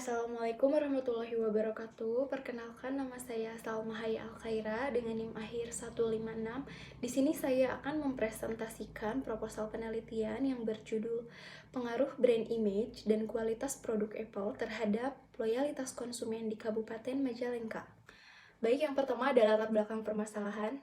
Assalamualaikum warahmatullahi wabarakatuh. Perkenalkan, nama saya Salma Hai Al-Khaira dengan NIM akhir 156. Di sini saya akan mempresentasikan proposal penelitian yang berjudul Pengaruh Brand Image dan Kualitas Produk Apple terhadap Loyalitas Konsumen di Kabupaten Majalengka. Baik, yang pertama adalah latar belakang permasalahan.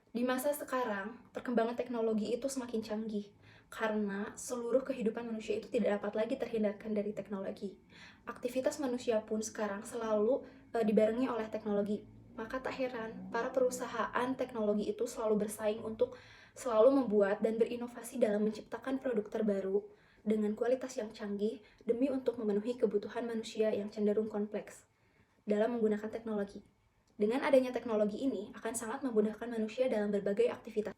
Di masa sekarang, perkembangan teknologi itu semakin canggih karena seluruh kehidupan manusia itu tidak dapat lagi terhindarkan dari teknologi. Aktivitas manusia pun sekarang selalu dibarengi oleh teknologi. Maka tak heran, para perusahaan teknologi itu selalu bersaing untuk selalu membuat dan berinovasi dalam menciptakan produk terbaru dengan kualitas yang canggih demi untuk memenuhi kebutuhan manusia yang cenderung kompleks dalam menggunakan teknologi. Dengan adanya teknologi ini akan sangat memudahkan manusia dalam berbagai aktivitas.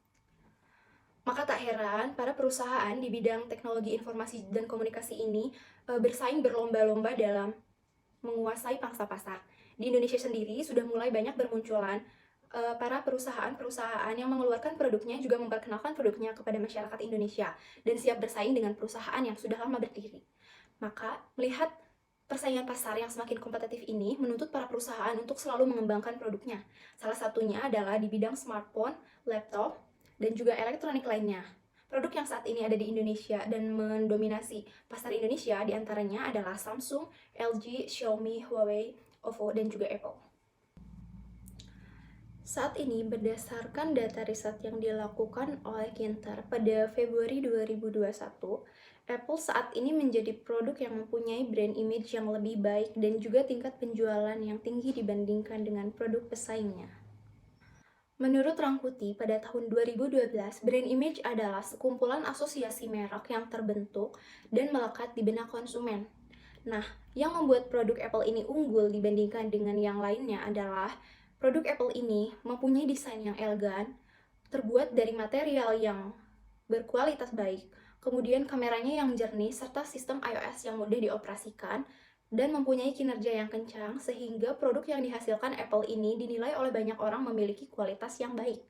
Maka tak heran, para perusahaan di bidang teknologi informasi dan komunikasi ini bersaing berlomba-lomba dalam menguasai pangsa pasar. Di Indonesia sendiri sudah mulai banyak bermunculan para perusahaan-perusahaan yang mengeluarkan produknya juga memperkenalkan produknya kepada masyarakat Indonesia dan siap bersaing dengan perusahaan yang sudah lama berdiri. Maka, melihat persaingan pasar yang semakin kompetitif ini menuntut para perusahaan untuk selalu mengembangkan produknya. Salah satunya adalah di bidang smartphone, laptop, dan juga elektronik lainnya. Produk yang saat ini ada di Indonesia dan mendominasi pasar Indonesia diantaranya adalah Samsung, LG, Xiaomi, Huawei, OVO, dan juga Apple. Saat ini, berdasarkan data riset yang dilakukan oleh Kinter pada Februari 2021, Apple saat ini menjadi produk yang mempunyai brand image yang lebih baik dan juga tingkat penjualan yang tinggi dibandingkan dengan produk pesaingnya. Menurut Rangkuti, pada tahun 2012, brand image adalah sekumpulan asosiasi merek yang terbentuk dan melekat di benak konsumen. Nah, yang membuat produk Apple ini unggul dibandingkan dengan yang lainnya adalah produk Apple ini mempunyai desain yang elegan, terbuat dari material yang berkualitas baik, kemudian kameranya yang jernih, serta sistem iOS yang mudah dioperasikan, dan mempunyai kinerja yang kencang, sehingga produk yang dihasilkan Apple ini dinilai oleh banyak orang memiliki kualitas yang baik.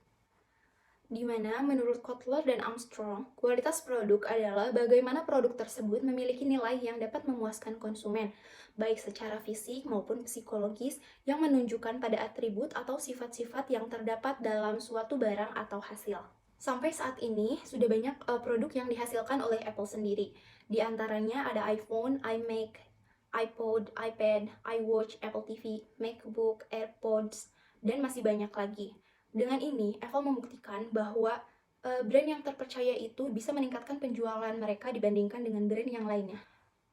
Di mana menurut Kotler dan Armstrong, kualitas produk adalah bagaimana produk tersebut memiliki nilai yang dapat memuaskan konsumen, baik secara fisik maupun psikologis, yang menunjukkan pada atribut atau sifat-sifat yang terdapat dalam suatu barang atau hasil. Sampai saat ini, sudah banyak produk yang dihasilkan oleh Apple sendiri. Di antaranya ada iPhone, iMac, iPod, iPad, iWatch, Apple TV, MacBook, AirPods, dan masih banyak lagi. Dengan ini, Apple membuktikan bahwa brand yang terpercaya itu bisa meningkatkan penjualan mereka dibandingkan dengan brand yang lainnya.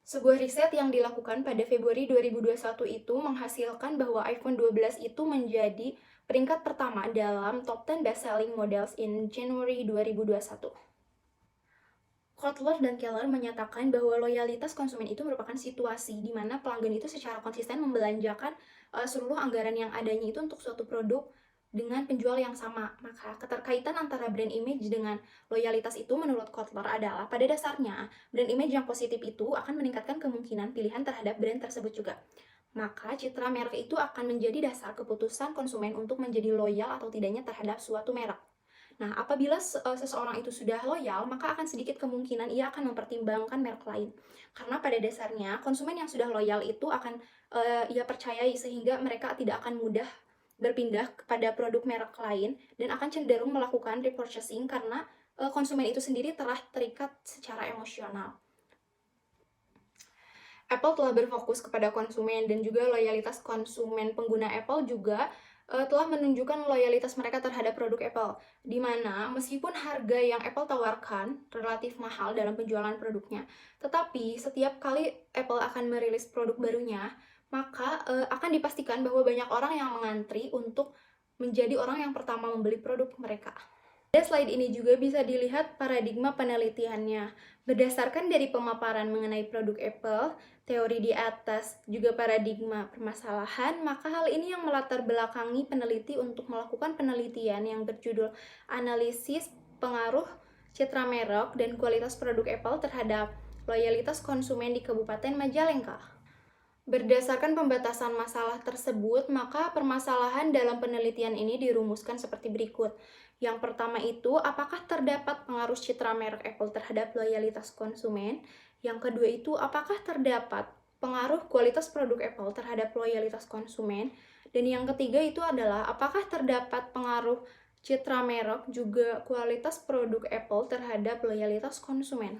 Sebuah riset yang dilakukan pada Februari 2021 itu menghasilkan bahwa iPhone 12 itu menjadi peringkat pertama dalam top 10 best-selling models in January 2021. Kotler dan Keller menyatakan bahwa loyalitas konsumen itu merupakan situasi di mana pelanggan itu secara konsisten membelanjakan seluruh anggaran yang adanya itu untuk suatu produk dengan penjual yang sama. Maka keterkaitan antara brand image dengan loyalitas itu menurut Kotler adalah pada dasarnya brand image yang positif itu akan meningkatkan kemungkinan pilihan terhadap brand tersebut juga. Maka citra merek itu akan menjadi dasar keputusan konsumen untuk menjadi loyal atau tidaknya terhadap suatu merek. Nah, apabila seseorang itu sudah loyal, maka akan sedikit kemungkinan ia akan mempertimbangkan merek lain. Karena pada dasarnya konsumen yang sudah loyal itu akan ia percayai sehingga mereka tidak akan mudah berpindah kepada produk merek lain dan akan cenderung melakukan repurchasing karena konsumen itu sendiri telah terikat secara emosional. Apple telah berfokus kepada konsumen dan juga loyalitas konsumen pengguna Apple juga telah menunjukkan loyalitas mereka terhadap produk Apple, di mana meskipun harga yang Apple tawarkan relatif mahal dalam penjualan produknya, tetapi setiap kali Apple akan merilis produk barunya, maka akan dipastikan bahwa banyak orang yang mengantri untuk menjadi orang yang pertama membeli produk mereka. Pada slide ini juga bisa dilihat paradigma penelitiannya. Berdasarkan dari pemaparan mengenai produk Apple, teori di atas, juga paradigma permasalahan, maka hal ini yang melatar belakangi peneliti untuk melakukan penelitian yang berjudul Analisis Pengaruh Citra Merek dan Kualitas Produk Apple terhadap Loyalitas Konsumen di Kabupaten Majalengka. Berdasarkan pembatasan masalah tersebut, maka permasalahan dalam penelitian ini dirumuskan seperti berikut. Yang pertama itu, apakah terdapat pengaruh citra merek Apple terhadap loyalitas konsumen? Yang kedua itu, apakah terdapat pengaruh kualitas produk Apple terhadap loyalitas konsumen. Dan yang ketiga itu adalah apakah terdapat pengaruh citra merek juga kualitas produk Apple terhadap loyalitas konsumen.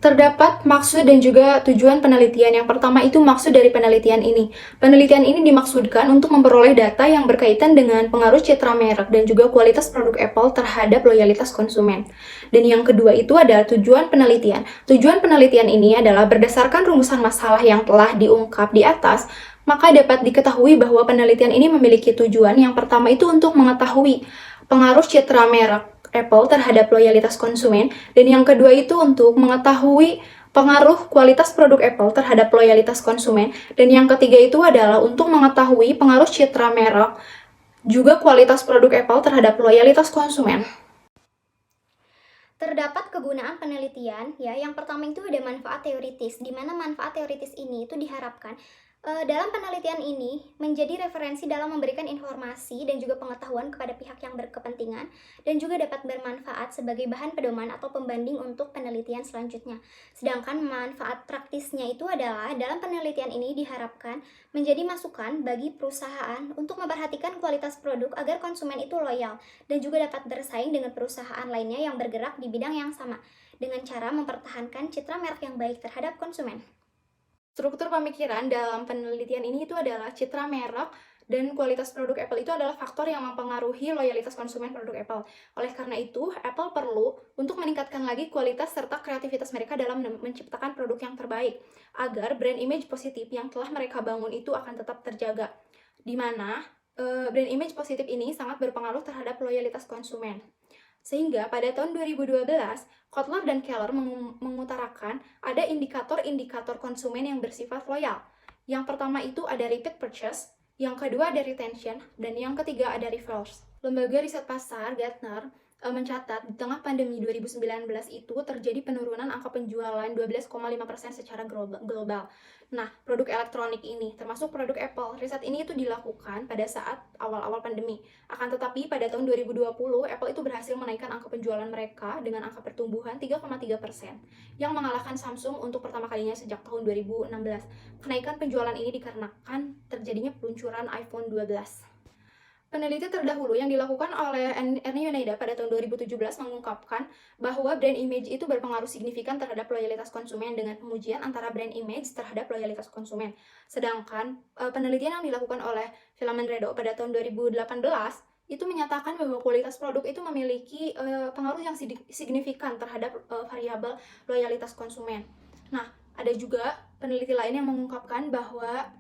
Terdapat maksud dan juga tujuan penelitian. Yang pertama itu maksud dari penelitian ini. Penelitian ini dimaksudkan untuk memperoleh data yang berkaitan dengan pengaruh citra merek dan juga kualitas produk Apple terhadap loyalitas konsumen. Dan yang kedua itu adalah tujuan penelitian. Tujuan penelitian ini adalah berdasarkan rumusan masalah yang telah diungkap di atas, maka dapat diketahui bahwa penelitian ini memiliki tujuan yang pertama itu untuk mengetahui pengaruh citra merek Apple terhadap loyalitas konsumen, dan yang kedua itu untuk mengetahui pengaruh kualitas produk Apple terhadap loyalitas konsumen, dan yang ketiga itu adalah untuk mengetahui pengaruh citra merek juga kualitas produk Apple terhadap loyalitas konsumen. Terdapat kegunaan penelitian, ya. Yang pertama itu ada manfaat teoritis, di mana manfaat teoritis ini itu diharapkan dalam penelitian ini menjadi referensi dalam memberikan informasi dan juga pengetahuan kepada pihak yang berkepentingan dan juga dapat bermanfaat sebagai bahan pedoman atau pembanding untuk penelitian selanjutnya. Sedangkan manfaat praktisnya itu adalah dalam penelitian ini diharapkan menjadi masukan bagi perusahaan untuk memperhatikan kualitas produk agar konsumen itu loyal dan juga dapat bersaing dengan perusahaan lainnya yang bergerak di bidang yang sama dengan cara mempertahankan citra merek yang baik terhadap konsumen. Struktur pemikiran dalam penelitian ini itu adalah citra merek dan kualitas produk Apple itu adalah faktor yang mempengaruhi loyalitas konsumen produk Apple. Oleh karena itu, Apple perlu untuk meningkatkan lagi kualitas serta kreativitas mereka dalam menciptakan produk yang terbaik, agar brand image positif yang telah mereka bangun itu akan tetap terjaga. Di mana brand image positif ini sangat berpengaruh terhadap loyalitas konsumen. Sehingga pada tahun 2012, Kotler dan Keller mengutarakan ada indikator-indikator konsumen yang bersifat loyal. Yang pertama itu ada repeat purchase, yang kedua ada retention, dan yang ketiga ada referrals. Lembaga riset pasar Gartner mencatat di tengah pandemi 2019 itu terjadi penurunan angka penjualan 12,5% secara global. Nah, produk elektronik ini, termasuk produk Apple, riset ini itu dilakukan pada saat awal-awal pandemi. Akan tetapi pada tahun 2020, Apple itu berhasil menaikkan angka penjualan mereka dengan angka pertumbuhan 3,3%, yang mengalahkan Samsung untuk pertama kalinya sejak tahun 2016. Kenaikan penjualan ini dikarenakan terjadinya peluncuran iPhone 12. Peneliti terdahulu yang dilakukan oleh Ernie Yoneda pada tahun 2017 mengungkapkan bahwa brand image itu berpengaruh signifikan terhadap loyalitas konsumen dengan pengujian antara brand image terhadap loyalitas konsumen. Sedangkan penelitian yang dilakukan oleh Philemon Redo pada tahun 2018 itu menyatakan bahwa kualitas produk itu memiliki pengaruh yang signifikan terhadap variabel loyalitas konsumen. Nah, ada juga peneliti lain yang mengungkapkan bahwa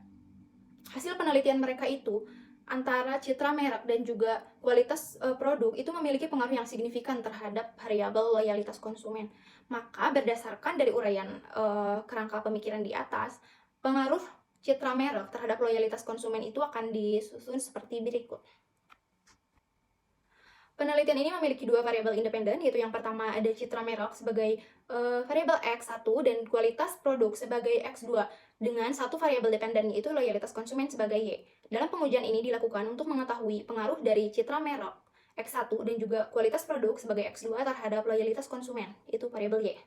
hasil penelitian mereka itu antara citra merek dan juga kualitas produk itu memiliki pengaruh yang signifikan terhadap variabel loyalitas konsumen. Maka berdasarkan dari uraian kerangka pemikiran di atas, pengaruh citra merek terhadap loyalitas konsumen itu akan disusun seperti berikut. Penelitian ini memiliki dua variabel independen, yaitu yang pertama ada citra merek sebagai variabel X1 dan kualitas produk sebagai X2 dengan satu variabel dependen, yaitu loyalitas konsumen sebagai Y. Dalam pengujian ini dilakukan untuk mengetahui pengaruh dari citra merek X1 dan juga kualitas produk sebagai X2 terhadap loyalitas konsumen, yaitu variabel Y.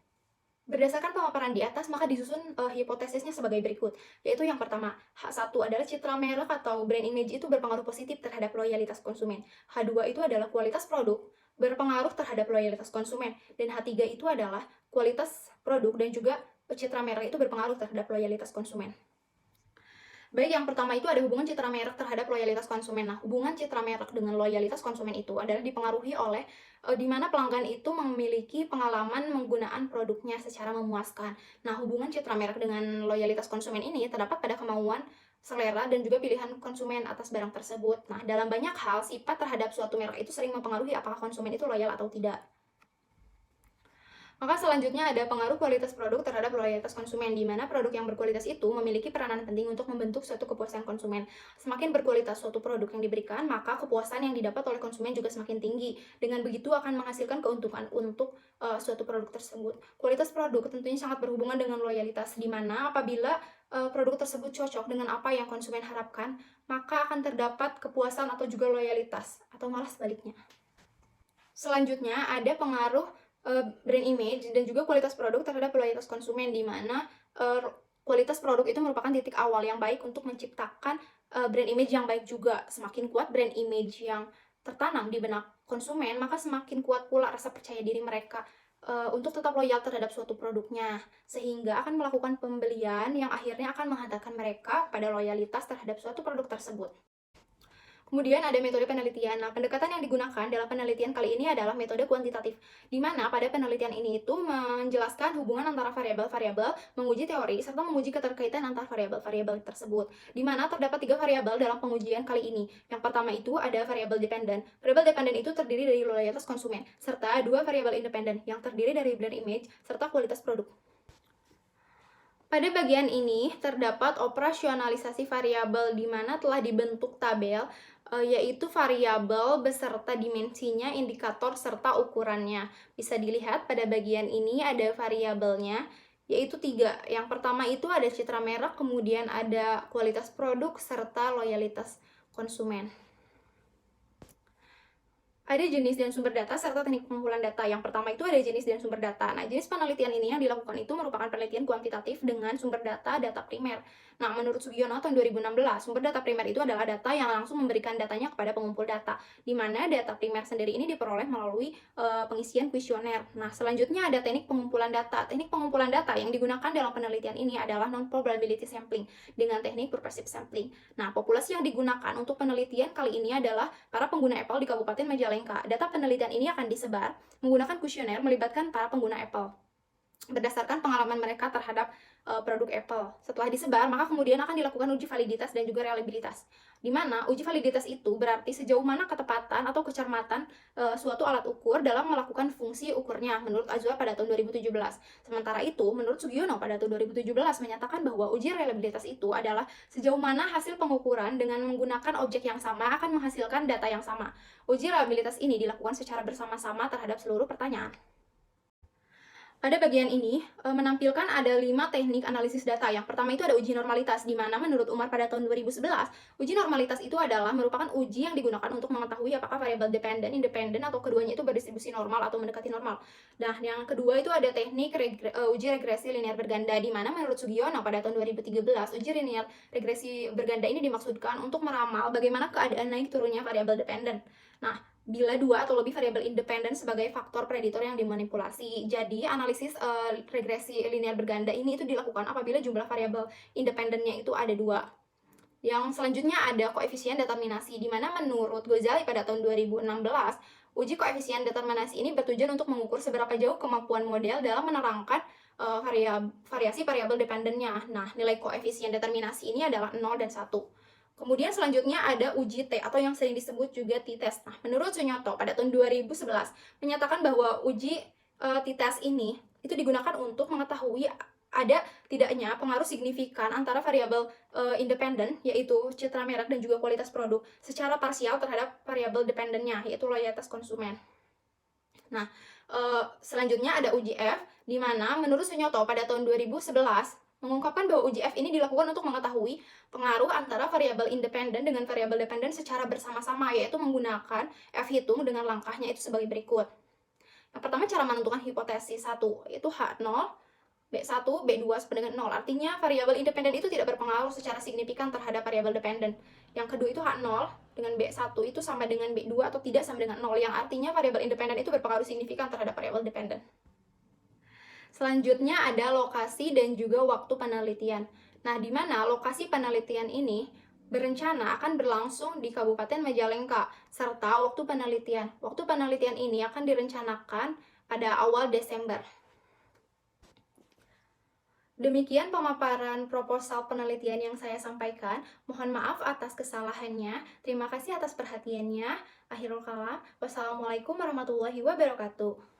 Berdasarkan pemaparan di atas, maka disusun hipotesisnya sebagai berikut, yaitu yang pertama, H1 adalah citra merek atau brand image itu berpengaruh positif terhadap loyalitas konsumen. H2 itu adalah kualitas produk berpengaruh terhadap loyalitas konsumen, dan H3 itu adalah kualitas produk dan juga citra merek itu berpengaruh terhadap loyalitas konsumen. Baik, yang pertama itu ada hubungan citra merek terhadap loyalitas konsumen. Nah, hubungan citra merek dengan loyalitas konsumen itu adalah dipengaruhi oleh di mana pelanggan itu memiliki pengalaman menggunakan produknya secara memuaskan. Nah, hubungan citra merek dengan loyalitas konsumen ini terdapat pada kemauan, selera, dan juga pilihan konsumen atas barang tersebut. Nah, dalam banyak hal, sifat terhadap suatu merek itu sering mempengaruhi apakah konsumen itu loyal atau tidak. Maka selanjutnya ada pengaruh kualitas produk terhadap loyalitas konsumen, di mana produk yang berkualitas itu memiliki peranan penting untuk membentuk suatu kepuasan konsumen. Semakin berkualitas suatu produk yang diberikan, maka kepuasan yang didapat oleh konsumen juga semakin tinggi. Dengan begitu akan menghasilkan keuntungan untuk suatu produk tersebut. Kualitas produk tentunya sangat berhubungan dengan loyalitas, di mana apabila produk tersebut cocok dengan apa yang konsumen harapkan, maka akan terdapat kepuasan atau juga loyalitas, atau malah sebaliknya. Selanjutnya ada pengaruh brand image dan juga kualitas produk terhadap loyalitas konsumen, di mana kualitas produk itu merupakan titik awal yang baik untuk menciptakan brand image yang baik juga. Semakin kuat brand image yang tertanam di benak konsumen, maka semakin kuat pula rasa percaya diri mereka untuk tetap loyal terhadap suatu produknya, sehingga akan melakukan pembelian yang akhirnya akan menghantarkan mereka pada loyalitas terhadap suatu produk tersebut. Kemudian ada metode penelitian. Nah, pendekatan yang digunakan dalam penelitian kali ini adalah metode kuantitatif, di mana pada penelitian ini itu menjelaskan hubungan antara variabel-variabel, menguji teori, serta menguji keterkaitan antar variabel-variabel tersebut. Di mana terdapat 3 variabel dalam pengujian kali ini. Yang pertama itu ada variabel dependen. Variabel dependen itu terdiri dari loyalitas konsumen, serta 2 variabel independen yang terdiri dari brand image serta kualitas produk. Pada bagian ini terdapat operasionalisasi variabel di mana telah dibentuk tabel yaitu variabel beserta dimensinya, indikator, serta ukurannya. Bisa dilihat pada bagian ini ada variabelnya, yaitu 3. Yang pertama itu ada citra merek, kemudian ada kualitas produk, serta loyalitas konsumen. Ada jenis dan sumber data serta teknik pengumpulan data. Yang pertama itu ada jenis dan sumber data. Nah, jenis penelitian ini yang dilakukan itu merupakan penelitian kuantitatif dengan sumber data primer. Nah, menurut Sugiono tahun 2016, sumber data primer itu adalah data yang langsung memberikan datanya kepada pengumpul data, di mana data primer sendiri ini diperoleh melalui pengisian kuesioner. Nah, selanjutnya ada teknik pengumpulan data. Teknik pengumpulan data yang digunakan dalam penelitian ini adalah non-probability sampling dengan teknik purposive sampling. Nah, populasi yang digunakan untuk penelitian kali ini adalah para pengguna Apple di Kabupaten Majalengka. Data penelitian ini akan disebar menggunakan kuesioner melibatkan para pengguna Apple berdasarkan pengalaman mereka terhadap produk Apple. Setelah disebar, maka kemudian akan dilakukan uji validitas dan juga reliabilitas. Di mana uji validitas itu berarti sejauh mana ketepatan atau kecermatan suatu alat ukur dalam melakukan fungsi ukurnya menurut Azwa pada tahun 2017. Sementara itu, menurut Sugiono pada tahun 2017 menyatakan bahwa uji reliabilitas itu adalah sejauh mana hasil pengukuran dengan menggunakan objek yang sama akan menghasilkan data yang sama. Uji reliabilitas ini dilakukan secara bersama-sama terhadap seluruh pertanyaan. Pada bagian ini menampilkan ada 5 teknik analisis data. Yang pertama itu ada uji normalitas, di mana menurut Umar pada tahun 2011, uji normalitas itu adalah merupakan uji yang digunakan untuk mengetahui apakah variabel dependen, independen, atau keduanya itu berdistribusi normal atau mendekati normal. Nah, yang kedua itu ada teknik uji regresi linear berganda, di mana menurut Sugiono pada tahun 2013, uji linear regresi berganda ini dimaksudkan untuk meramal bagaimana keadaan naik turunnya variabel dependen. Nah, bila 2 atau lebih variabel independen sebagai faktor preditor yang dimanipulasi. Jadi, analisis regresi linear berganda ini itu dilakukan apabila jumlah variabel independennya itu ada 2. Yang selanjutnya ada koefisien determinasi, di mana menurut Ghazali pada tahun 2016, uji koefisien determinasi ini bertujuan untuk mengukur seberapa jauh kemampuan model dalam menerangkan variasi variabel dependennya. Nah, nilai koefisien determinasi ini adalah 0 dan 1. Kemudian selanjutnya ada uji T atau yang sering disebut juga t-test. Nah, menurut Sunyoto pada tahun 2011 menyatakan bahwa uji t-test ini itu digunakan untuk mengetahui ada tidaknya pengaruh signifikan antara variabel independen yaitu citra merek dan juga kualitas produk secara parsial terhadap variabel dependennya yaitu loyalitas konsumen. Nah, selanjutnya ada uji F di mana menurut Sunyoto pada tahun 2011 mengungkapkan bahwa uji F ini dilakukan untuk mengetahui pengaruh antara variabel independen dengan variabel dependen secara bersama-sama, yaitu menggunakan F hitung dengan langkahnya itu sebagai berikut. Yang pertama, cara menentukan hipotesis 1, yaitu H0, B1, B2 sama dengan 0. Artinya variabel independen itu tidak berpengaruh secara signifikan terhadap variabel dependen. Yang kedua itu H0 dengan B1 itu sama dengan B2 atau tidak sama dengan 0, yang artinya variabel independen itu berpengaruh signifikan terhadap variabel dependen. Selanjutnya ada lokasi dan juga waktu penelitian. Nah, di mana lokasi penelitian ini berencana akan berlangsung di Kabupaten Majalengka, serta waktu penelitian. Waktu penelitian ini akan direncanakan pada awal Desember. Demikian pemaparan proposal penelitian yang saya sampaikan. Mohon maaf atas kesalahannya. Terima kasih atas perhatiannya. Akhirul kalam. Wassalamualaikum warahmatullahi wabarakatuh.